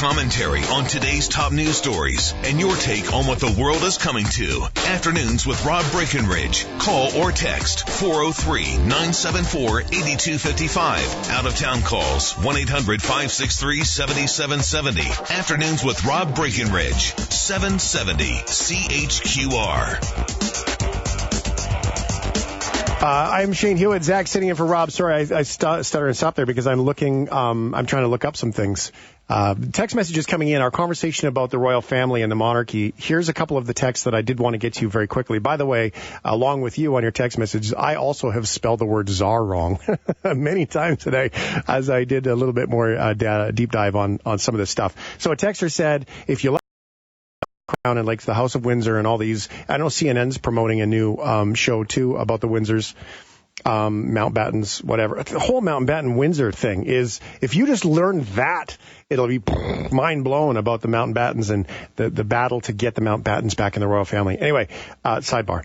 commentary on today's top news stories and your take on what the world is coming to. Afternoons with Rob Breckenridge. Call or text 403-974-8255. Out-of-town calls 1-800-563-7770. Afternoons with Rob Breckenridge. 770 CHQR. I'm Shane Hewitt. Zach sitting in for Rob. Sorry, I stutter and stop there because I'm looking. I'm trying to look up some things. Text messages coming in. Our conversation about the royal family and the monarchy. Here's a couple of the texts that I did want to get to very quickly. By the way, along with you on your text messages, I also have spelled the word czar wrong many times today, as I did a little bit more deep dive on some of this stuff. So a texter said, if you like Crown and like the House of Windsor and all these, I know CNN's promoting a new show too about the Windsors, Mountbattens, whatever. The whole Mountbatten Windsor thing is, if you just learn that, it'll be mind blown about the Mountbattens and the battle to get the Mountbattens back in the royal family. Anyway, sidebar.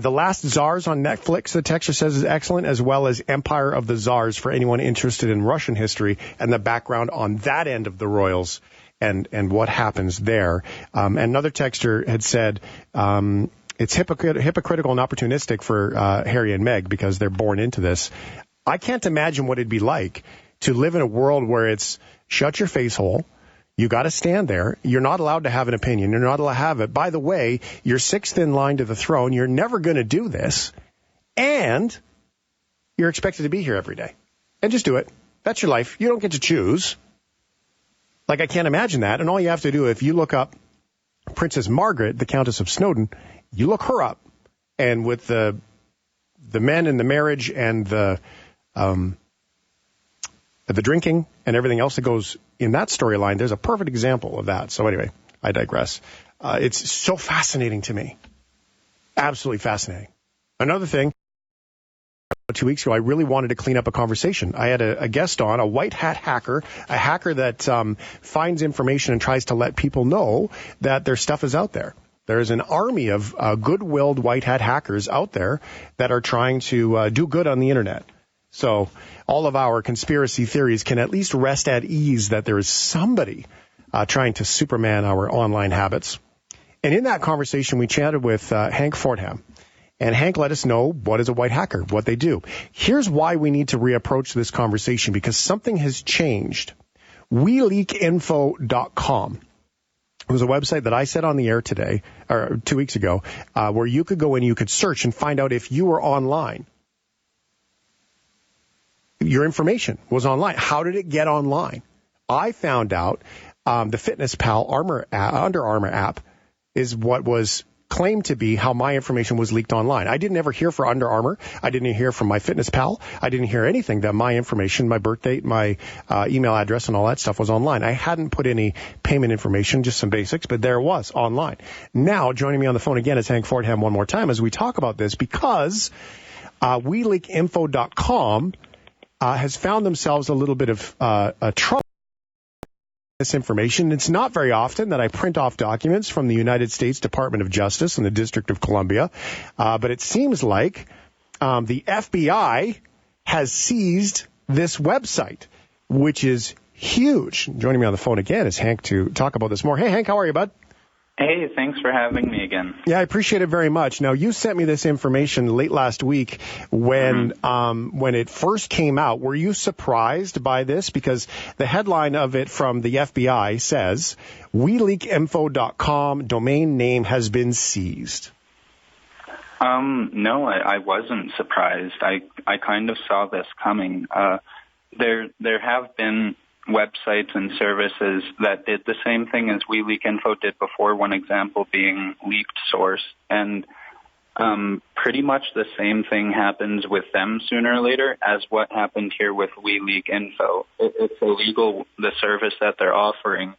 The Last Tsars on Netflix, the texter says, is excellent, as well as Empire of the Tsars for anyone interested in Russian history and the background on that end of the royals. And what happens there. And another texter had said it's hypocritical and opportunistic for Harry and Meg because they're born into this. I can't imagine what it'd be like to live in a world where it's shut your face hole. You got to stand there. You're not allowed to have an opinion. You're not allowed to have it. By the way, you're sixth in line to the throne. You're never going to do this. And you're expected to be here every day. And just do it. That's your life. You don't get to choose. Like, I can't imagine that. And all you have to do, if you look up Princess Margaret, the Countess of Snowdon, you look her up. And with the men and the marriage and the drinking and everything else that goes in that storyline, there's a perfect example of that. So anyway, I digress. It's so fascinating to me. Absolutely fascinating. Another thing, 2 weeks ago, I really wanted to clean up a conversation. I had a guest on, a white hat hacker, a hacker that finds information and tries to let people know that their stuff is out there. There's an army of good-willed white hat hackers out there that are trying to do good on the internet. So all of our conspiracy theories can at least rest at ease that there is somebody trying to superman our online habits. And in that conversation, we chatted with Hank Fordham. And Hank let us know what is a white hacker, what they do. Here's why we need to reapproach this conversation, because something has changed. WeLeakInfo.com. It was a website that I said on the air today, or 2 weeks ago, where you could go in, you could search and find out if you were online. Your information was online. How did it get online? I found out the Fitness Pal Under Armour app is what was claimed to be how my information was leaked online. I didn't ever hear for Under Armour. I didn't hear from my Fitness Pal. I didn't hear anything that my information, my birth date, my email address, and all that stuff was online. I hadn't put any payment information, just some basics, but there it was online. Now, joining me on the phone again is Hank Fordham one more time as we talk about this, because WeLeakInfo.com has found themselves a little bit of trouble. This information. It's not very often that I print off documents from the United States Department of Justice and the District of Columbia, but it seems like the FBI has seized this website, which is huge. Joining me on the phone again is Hank to talk about this more. Hey, Hank, how are you, bud? Hey, thanks for having me again. Yeah, I appreciate it very much. Now, you sent me this information late last week when it first came out. Were you surprised by this? Because the headline of it from the FBI says, WeLeakInfo.com domain name has been seized. No, I wasn't surprised. I kind of saw this coming. There have been websites and services that did the same thing as WeLeakInfo did before, one example being Leaked Source. And pretty much the same thing happens with them sooner or later as what happened here with WeLeakInfo. It's illegal, the service that they're offering.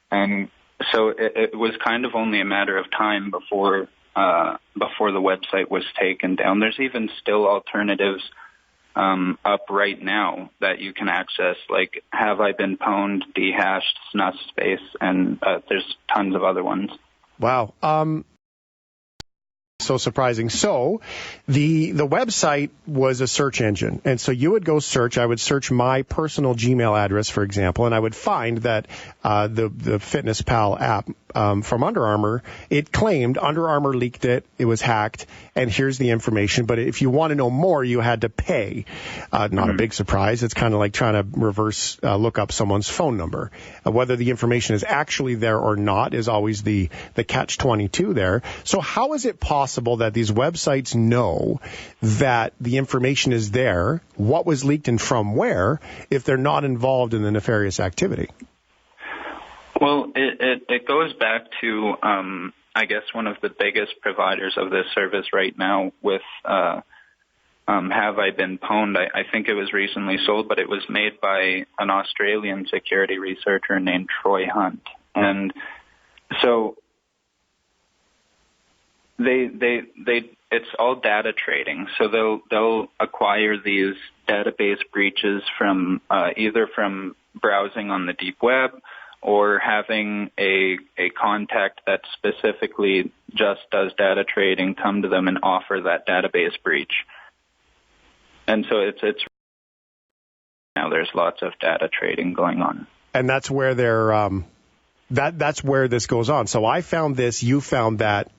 And so it was kind of only a matter of time before the website was taken down. There's even still alternatives up right now that you can access, like Have I Been Pwned, Dehashed, Snus Space, and there's tons of other ones. Wow. so surprising. So the website was a search engine. And so you would go search. I would search my personal Gmail address, for example, and I would find that the Fitness Pal app from Under Armour, it claimed Under Armour leaked it. It was hacked. And here's the information. But if you want to know more, you had to pay. Not a big surprise. It's kind of like trying to reverse look up someone's phone number. Whether the information is actually there or not is always the catch-22 there. So how is it possible that these websites know that the information is there, what was leaked and from where, if they're not involved in the nefarious activity? Well, it goes back to, I guess, one of the biggest providers of this service right now with Have I Been Pwned? I think it was recently sold, but it was made by an Australian security researcher named Troy Hunt. And so it's all data trading. So they'll acquire these database breaches from either from browsing on the deep web or having a contact that specifically just does data trading come to them and offer that database breach. And so it's now there's lots of data trading going on. And that's where that's where this goes on. So I found this, you found that,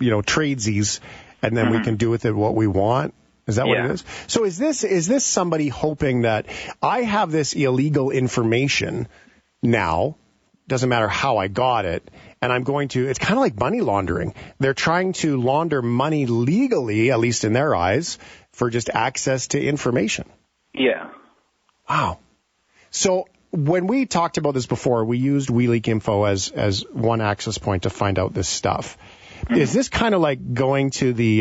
tradesies, and then we can do with it what we want. Is that what it is? So is this somebody hoping that I have this illegal information now, doesn't matter how I got it, and I'm going to, it's kind of like money laundering. They're trying to launder money legally, at least in their eyes, for just access to information. Yeah. Wow. So when we talked about this before, we used WeLeakInfo as one access point to find out this stuff. Mm-hmm. Is this kind of like going to the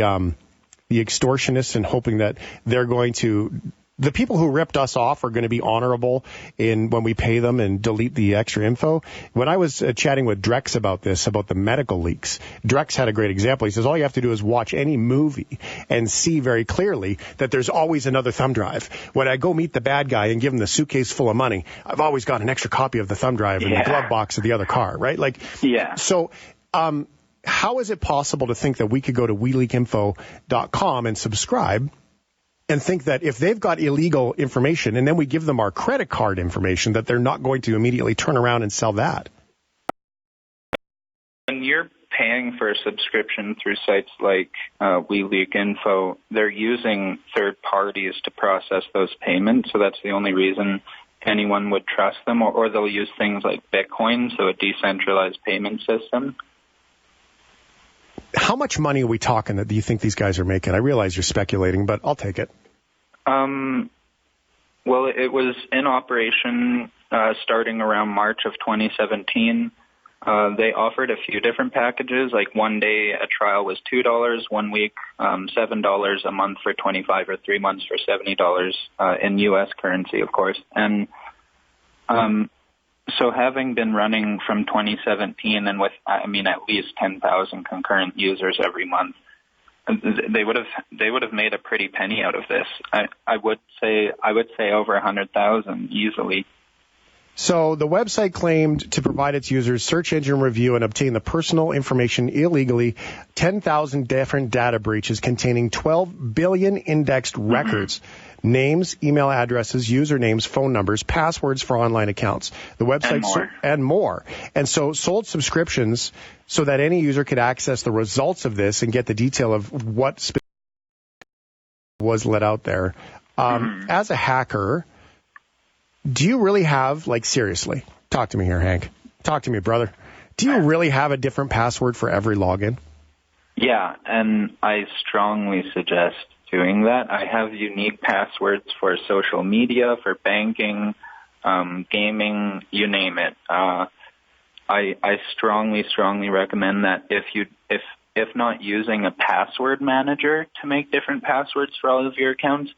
extortionists and hoping that they're going to, the people who ripped us off are going to be honorable in when we pay them and delete the extra info? When I was chatting with Drex about this, about the medical leaks, Drex had a great example. He says, all you have to do is watch any movie and see very clearly that there's always another thumb drive. When I go meet the bad guy and give him the suitcase full of money, I've always got an extra copy of the thumb drive in the glove box of the other car, right? So, how is it possible to think that we could go to WeLeakInfo.com and subscribe and think that if they've got illegal information and then we give them our credit card information, that they're not going to immediately turn around and sell that? When you're paying for a subscription through sites like WeLeakInfo, they're using third parties to process those payments, so that's the only reason anyone would trust them, or they'll use things like Bitcoin, so a decentralized payment system. How much money are we talking that do you think these guys are making? I realize you're speculating, but I'll take it. Well, it was in operation starting around March of 2017. They offered a few different packages, like one day a trial was $2, 1 week $7, a month for $25, or 3 months for $70 in U.S. currency, of course. And so having been running from 2017 and with, at least 10,000 concurrent users every month, they would have made a pretty penny out of this. I would say over 100,000 easily. So the website claimed to provide its users search engine review and obtain the personal information illegally, 10,000 different data breaches containing 12 billion indexed records, names, email addresses, usernames, phone numbers, passwords for online accounts. The website and more. And so sold subscriptions so that any user could access the results of this and get the detail of what was let out there. As a hacker, do you really have, seriously, talk to me here, Hank. Talk to me, brother. Do you really have a different password for every login? Yeah, and I strongly suggest doing that. I have unique passwords for social media, for banking, gaming, you name it. I strongly recommend that if not using a password manager to make different passwords for all of your accounts,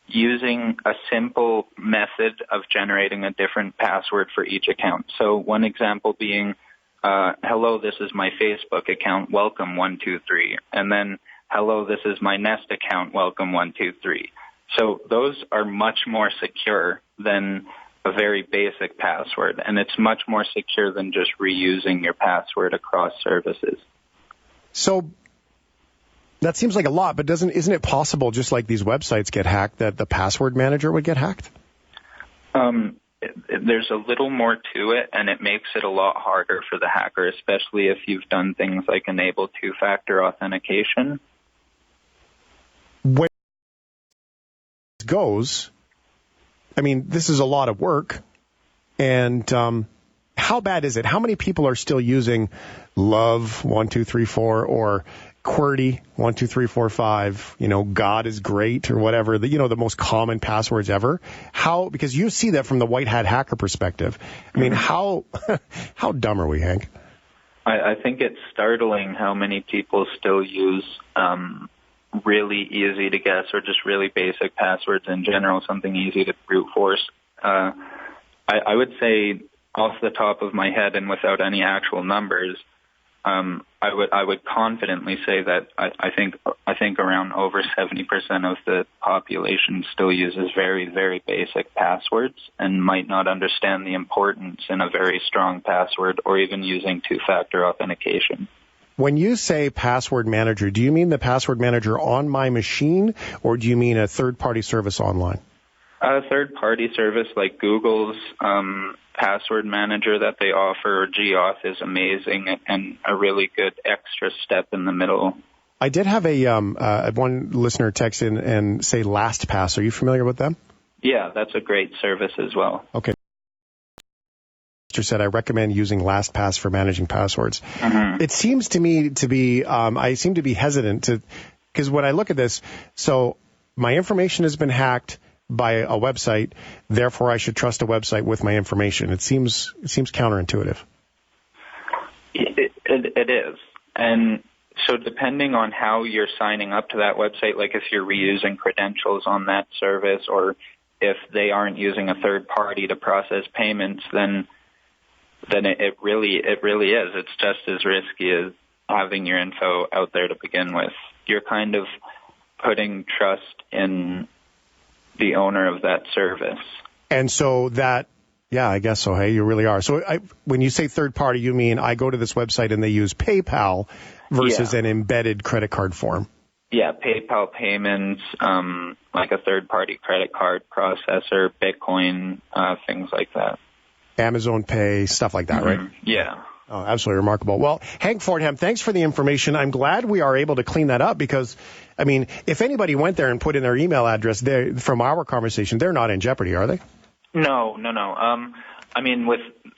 using a simple method of generating a different password for each account. So one example being, hello, this is my Facebook account, welcome 123. And then, hello, this is my Nest account, welcome 123. So those are much more secure than a very basic password, and it's much more secure than just reusing your password across services. So That seems like a lot, but isn't it possible, just like these websites get hacked, that the password manager would get hacked? There's a little more to it, and it makes it a lot harder for the hacker, especially if you've done things like enable two-factor authentication. When it goes, I mean, this is a lot of work, and how bad is it? How many people are still using love1234 or QWERTY 12345, God is great or whatever, the most common passwords ever? Because you see that from the white hat hacker perspective. I mean, how dumb are we, Hank? I think it's startling how many people still use really easy to guess or just really basic passwords in general, something easy to brute force. I would say off the top of my head and without any actual numbers, I would confidently say that I think around over 70% of the population still uses very, very basic passwords and might not understand the importance in a very strong password or even using two-factor authentication. When you say password manager, do you mean the password manager on my machine, or do you mean a third-party service online? A third-party service like Google's password manager that they offer, or GAuth, is amazing and a really good extra step in the middle. I did have one listener text in and say LastPass. Are you familiar with them? Yeah, that's a great service as well. Okay. Said I recommend using LastPass for managing passwords. Mm-hmm. It seems to me to be, I seem to be hesitant because when I look at this, so my information has been hacked by a website, therefore I should trust a website with my information. It seems counterintuitive. It is. And so depending on how you're signing up to that website, like if you're reusing credentials on that service or if they aren't using a third party to process payments, then it really is. It's just as risky as having your info out there to begin with. You're kind of putting trust in the owner of that service. And so I guess so. Hey, you really are. So when you say third party, you mean I go to this website and they use PayPal versus an embedded credit card form? Yeah, PayPal payments, like a third party credit card processor, Bitcoin, things like that. Amazon Pay, stuff like that, right? Yeah. Oh, absolutely remarkable. Well, Hank Fordham, thanks for the information. I'm glad we are able to clean that up because, I mean, if anybody went there and put in their email address from our conversation, they're not in jeopardy, are they? No. I mean,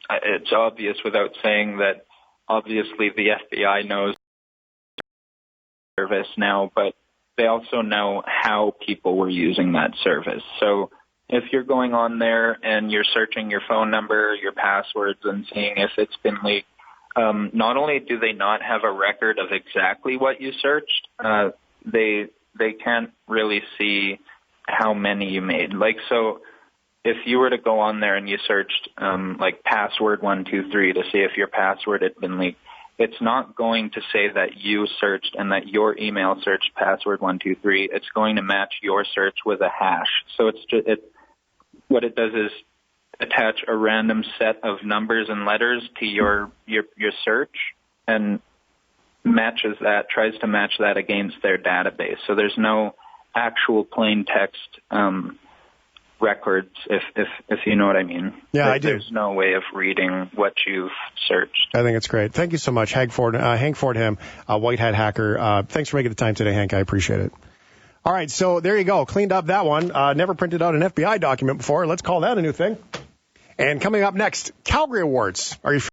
it's obvious without saying that obviously the FBI knows service now, but they also know how people were using that service. So if you're going on there and you're searching your phone number, your passwords, and seeing if it's been leaked, not only do they not have a record of exactly what you searched, they can't really see how many you made. Like, so if you were to go on there and you searched like password 123 to see if your password had been leaked, it's not going to say that you searched and that your email searched password 123. It's going to match your search with a hash. So what it does is attach a random set of numbers and letters to your search and tries to match that against their database. So there's no actual plain text records, if you know what I mean. Yeah, I do. There's no way of reading what you've searched. I think it's great. Thank you so much, Hank Fordham, white hat hacker. Thanks for making the time today, Hank. I appreciate it. All right, so there you go. Cleaned up that one. Never printed out an FBI document before. Let's call that a new thing. And coming up next, Calgary Awards. Are you